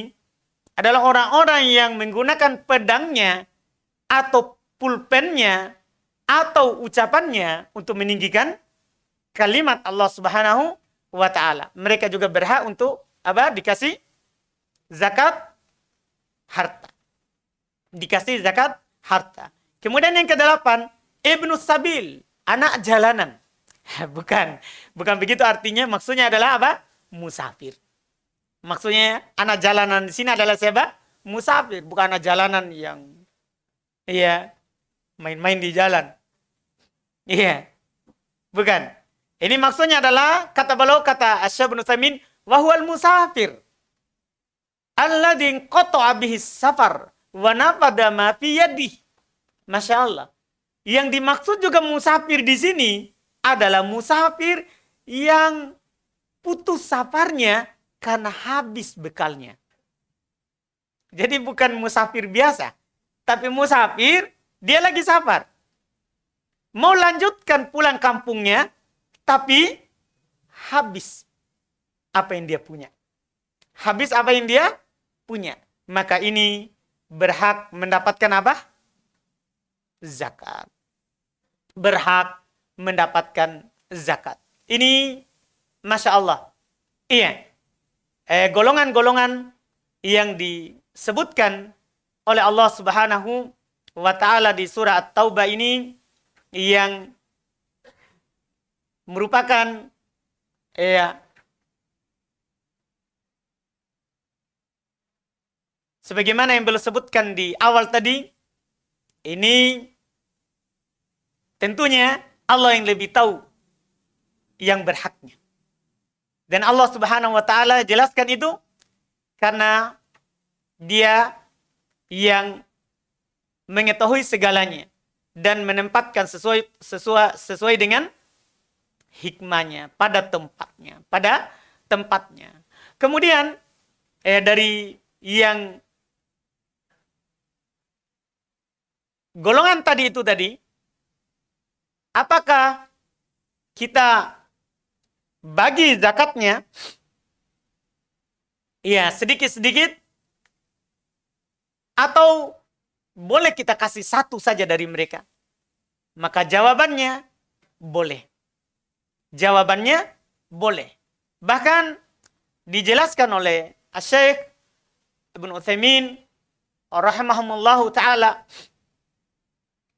adalah orang-orang yang menggunakan pedangnya atau pulpennya atau ucapannya untuk meninggikan kalimat Allah Subhanahu wa taala. Mereka juga berhak untuk dikasih zakat harta. Dikasih zakat harta. Kemudian yang kedelapan, ibnu sabil, anak jalanan. Bukan. Bukan begitu artinya. Maksudnya adalah apa? Musafir. Maksudnya anak jalanan di sini adalah siapa? Musafir. Bukan anak jalanan yang main-main di jalan. Iya. Bukan. Ini maksudnya adalah kata Asy-Syaikh Ibnu Utsaimin wa huwal musafir alladzi qata'a bihi safar wa nafada ma fi yadihi. Masya Allah. Yang dimaksud juga musafir di sini adalah musafir yang putus safarnya karena habis bekalnya. Jadi bukan musafir biasa, tapi musafir dia lagi safar. Mau lanjutkan pulang kampungnya, tapi habis apa yang dia punya. Habis apa yang dia punya. Maka ini berhak mendapatkan apa? Zakat. Berhak mendapatkan zakat. Ini Masya Allah. Iya. Golongan-golongan yang disebutkan oleh Allah Subhanahu wa Ta'ala di surah At-Taubah ini yang merupakan sebagaimana yang beliau sebutkan di awal tadi, ini tentunya Allah yang lebih tahu yang berhaknya. Dan Allah Subhanahu wa Ta'ala jelaskan itu karena Dia yang mengetahui segalanya dan menempatkan sesuai dengan hikmahnya pada tempatnya. Kemudian dari yang golongan tadi, apakah kita bagi zakatnya? Ya, sedikit-sedikit, atau boleh kita kasih satu saja dari mereka? Maka jawabannya boleh. Jawabannya boleh. Bahkan dijelaskan oleh Asy-Syaikh Ibnu Utsaimin rahimahumullahu ta'ala,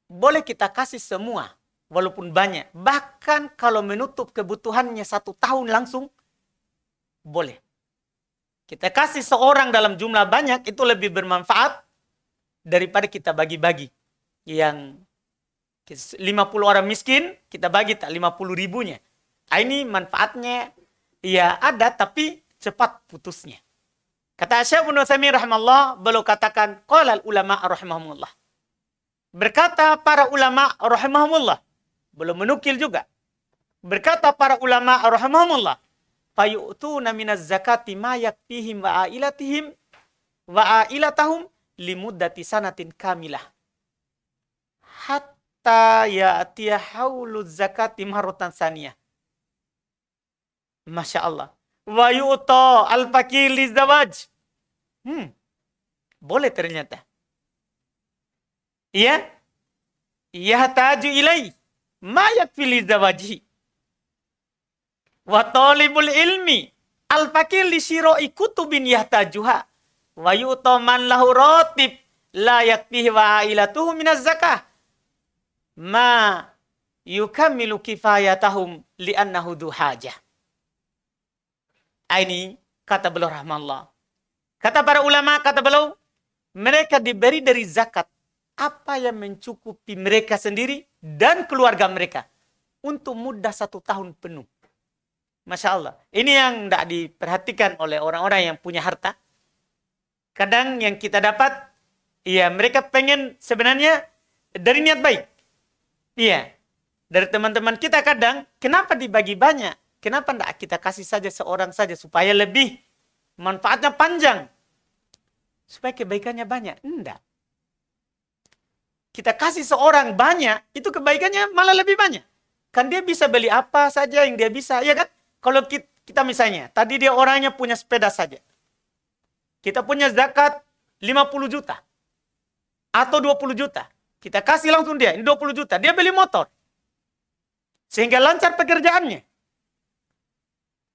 boleh kita kasih semua walaupun banyak. Bahkan kalau menutup kebutuhannya 1 tahun langsung, boleh. Kita kasih seorang dalam jumlah banyak, itu lebih bermanfaat daripada kita bagi-bagi. Yang 50 orang miskin, kita bagi tak 50 ribunya. Ini manfaatnya ya ada, tapi cepat putusnya. Kata Syekh Ibnu Utsaimin rahimahullah, beliau katakan, qala ulama rahimahumullah. Berkata para ulama rahimahumullah, beliau menukil juga. Berkata para ulama rahimahumullah, fayu'tuna minaz zakati ma yakfihim wa ailatihim wa ailatahum limuddati sanatin kamilah. Hatta ya'tiya hauluz zakati marratan saniyah. Masya Allah. Wa yu'ta al-fakir lizawaj. Boleh ternyata. Iya. Yahtaju ilai ma yakfi lizawaji. Wa talibul ilmi al-fakir li syira'i kutubin yahtajuha. Wa yu'ta man lahu ratib la yakfihi wa ailatuhu minaz zakah. Ma yukammilu kifayatahum li'annahu du hajah. Ini kata beliau rahmatullah. Kata para ulama, kata beliau, mereka diberi dari zakat apa yang mencukupi mereka sendiri dan keluarga mereka untuk mudah 1 tahun penuh. Masya Allah. Ini yang tidak diperhatikan oleh orang-orang yang punya harta. Kadang yang kita dapat, ya mereka pengen sebenarnya dari niat baik. Iya. Dari teman-teman kita kadang, kenapa dibagi banyak? Kenapa tidak kita kasih saja seorang saja supaya lebih manfaatnya panjang? Supaya kebaikannya banyak. Tidak. Kita kasih seorang banyak, itu kebaikannya malah lebih banyak. Kan dia bisa beli apa saja yang dia bisa, ya kan? Kalau kita misalnya, tadi dia orangnya punya sepeda saja. Kita punya zakat 50 juta. Atau 20 juta. Kita kasih langsung dia, ini 20 juta. Dia beli motor. Sehingga lancar pekerjaannya.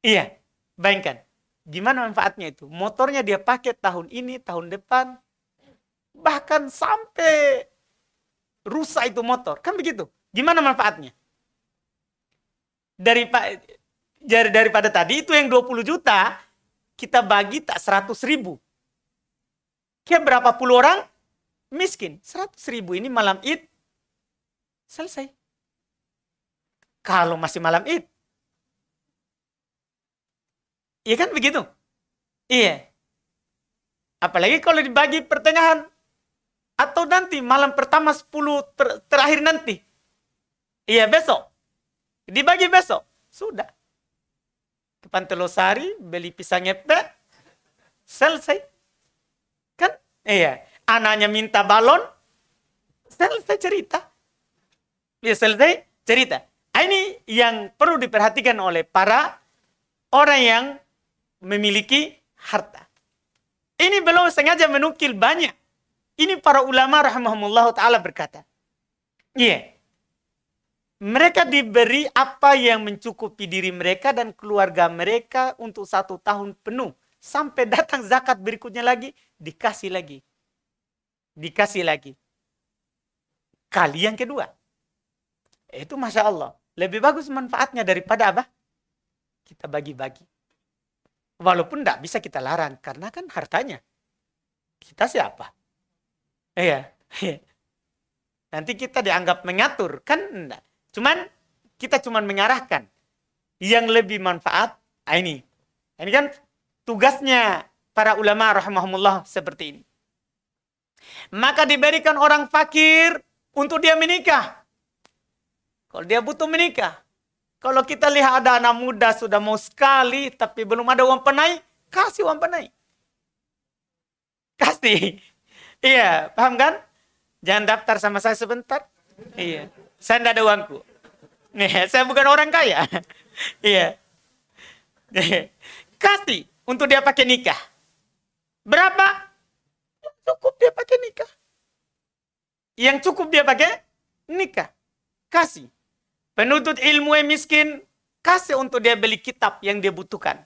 Iya, bayangkan. Gimana manfaatnya itu? Motornya dia pakai tahun ini, tahun depan. Bahkan sampai rusak itu motor. Kan begitu. Gimana manfaatnya? daripada tadi itu yang 20 juta, kita bagi tak 100.000. Kira berapa puluh orang miskin? 100.000 ini malam Id selesai. Kalau masih malam Id. Iya kan begitu? Iya. Apalagi kalau dibagi pertengahan. Atau nanti malam pertama 10 terakhir nanti. Iya besok. Dibagi besok. Sudah. Ke Pantelosari, beli pisang ngepet. Selesai. Kan? Iya. Anaknya minta balon. Selesai cerita. Ya selesai cerita. Ini yang perlu diperhatikan oleh para orang yang memiliki harta. Ini belum sengaja menukil banyak. Ini para ulama rahimahumullah ta'ala berkata. Iya. Mereka diberi apa yang mencukupi diri mereka dan keluarga mereka untuk 1 tahun penuh. Sampai datang zakat berikutnya lagi, dikasih lagi. Dikasih lagi. Kali yang kedua. Itu Masya Allah. Lebih bagus manfaatnya daripada apa? Kita bagi-bagi. Walaupun tidak bisa kita larang. Karena kan hartanya. Kita siapa? Iya. Nanti kita dianggap mengatur. Kan enggak. Cuman kita cuman mengarahkan. Yang lebih manfaat. Ini. Ini kan tugasnya para ulama rahimahumullah seperti ini. Maka diberikan orang fakir untuk dia menikah. Kalau dia butuh menikah. Kalau kita lihat ada anak muda sudah mau sekali tapi belum ada uang panai, kasih uang panai. Kasih. Iya, paham kan? Jangan daftar sama saya sebentar. Iya. Saya tidak ada uangku. Iya, saya bukan orang kaya. Iya. Kasih untuk dia pakai nikah. Berapa? Yang cukup dia pakai nikah. Yang cukup dia pakai nikah. Kasih. Penuntut ilmu yang miskin, kasih untuk dia beli kitab yang dia butuhkan.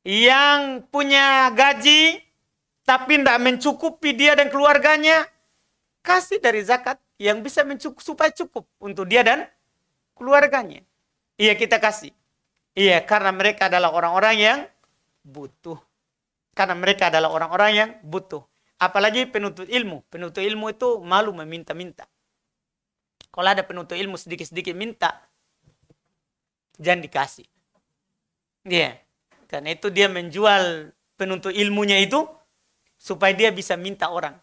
Yang punya gaji, tapi tidak mencukupi dia dan keluarganya, kasih dari zakat yang bisa supaya cukup untuk dia dan keluarganya. Iya kita kasih. Iya karena mereka adalah orang-orang yang butuh. Karena mereka adalah orang-orang yang butuh. Apalagi penuntut ilmu. Penuntut ilmu itu malu meminta-minta. Kalau ada penuntut ilmu sedikit-sedikit minta, jangan dikasih. Iya. Karena itu dia menjual penuntut ilmunya itu supaya dia bisa minta orang.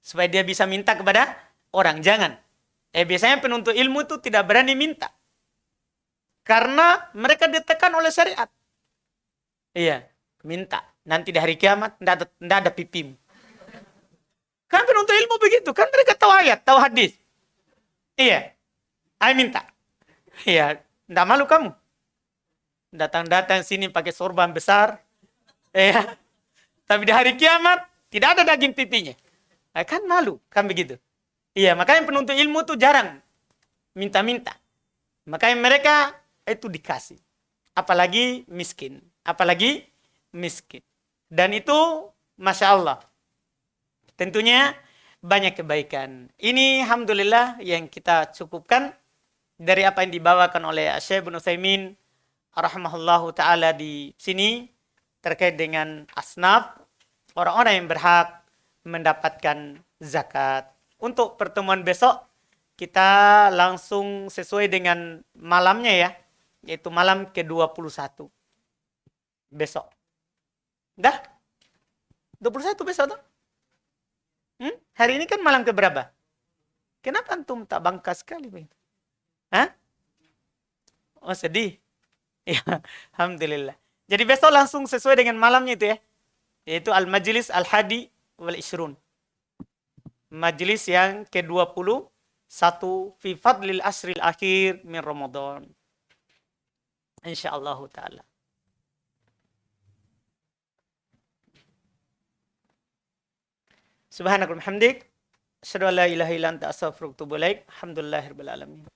Supaya dia bisa minta kepada orang. Jangan. Biasanya penuntut ilmu itu tidak berani minta. Karena mereka ditekan oleh syariat. Iya. Minta. Nanti di hari kiamat tidak ada pipimu. Kan penuntut ilmu begitu. Kan mereka tahu ayat, tahu hadis. Iya. Ayo minta. Iya. Tidak malu kamu. Datang-datang sini pakai sorban besar. Iya. Tapi di hari kiamat tidak ada daging pipinya. Kan malu. Kan begitu. Iya. Makanya penuntut ilmu itu jarang minta-minta. Makanya mereka itu dikasih. Apalagi miskin. Apalagi miskin. Dan itu Masya Allah. Tentunya banyak kebaikan. Ini alhamdulillah yang kita cukupkan dari apa yang dibawakan oleh Syekh Ibnu Utsaimin rahimahullahu taala di sini terkait dengan asnaf orang-orang yang berhak mendapatkan zakat. Untuk pertemuan besok kita langsung sesuai dengan malamnya ya, yaitu malam ke-21. Besok. Dah? 21 besok tuh? Hari ini kan malam keberapa? Kenapa antum tak bangka sekali begitu? Hah? Oh sedih. Ya, alhamdulillah. Jadi besok langsung sesuai dengan malamnya itu ya. Yaitu Al-Majlis Al-Hadi wal-Ishrun. Majlis yang ke-21 fi fadlil asril akhir min Ramadan. Insyaallah taala. Subhanakallahumma hamdik, asyhadu an la ilaha illa anta astaghfiruka wa atubu ilaik. Alhamdulillahirabbil alamin.